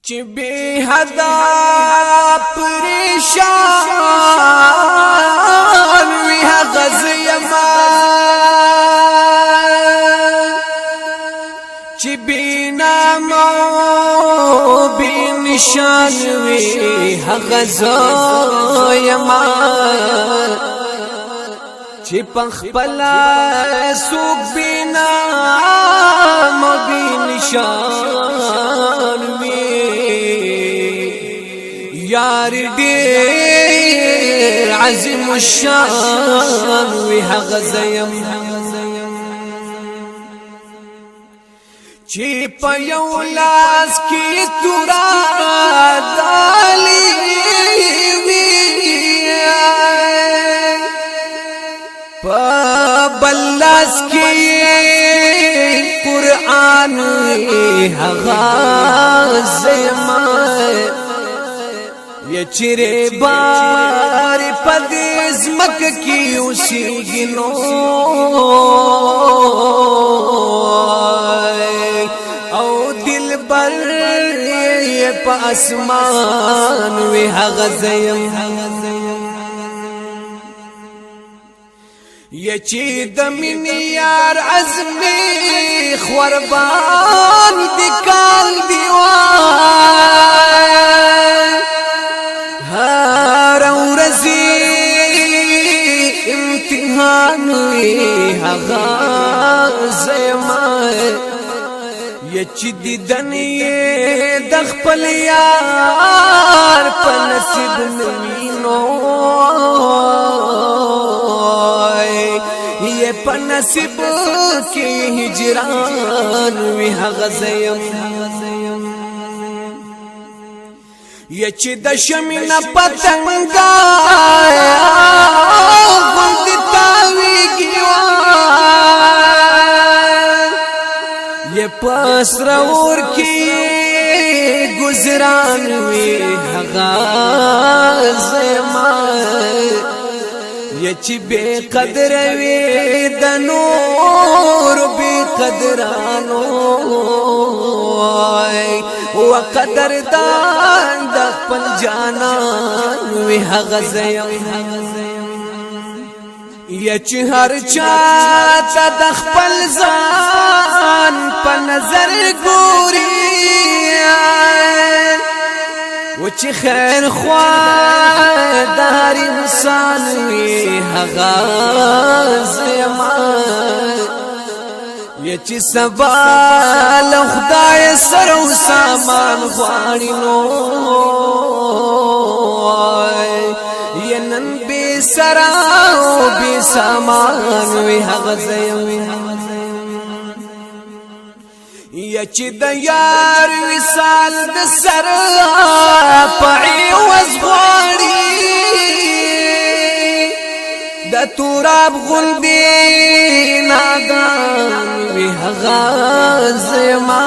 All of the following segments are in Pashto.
چې به حدا پریشان وی غزیما چې بینامو بنشان وی غزیما چې پخپلا سوق بینامو بنشان یار ډېر عظیم الشان وی غزیم چې په یو لاس کې تورا دالی وی په بل لاس کې قرآن وی غزیم یا چیرے بار پدیز مک کی اسی گنو او دل بر یہ پا اسمان وی غزیم یا چی دمین یار عزمی خوربان دکال دیوان هر ورځي امتحان وی غزیما یا چې دیدن یې د خپل یار په نصیب نوینو یې په نصیب کې هجران وی غزیم یا چې د شمینه پتنګا غوند تاویږي یا پسرور کې گزران وی غزیما یا چې بے قدر وی د نور بے قدرانو وقدر دان د خپل جانان وی غزیم یا چې هر چا ته د خپل ځان په نظر ګوري و چې خیر خوا د هر انسان وی غزیم یا چې سبا له خدای سره سامان غواړي نو یا نن بے سرا او بے سامان وی غزیم یا چې د یار وصال د سر پعی وزغواړي د توراب غلبی نادان وی غزیما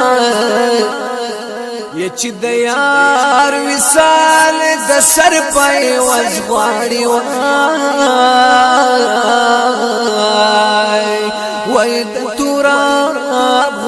یا چې د یار وصال د سر پای وزغواړي وای د توراب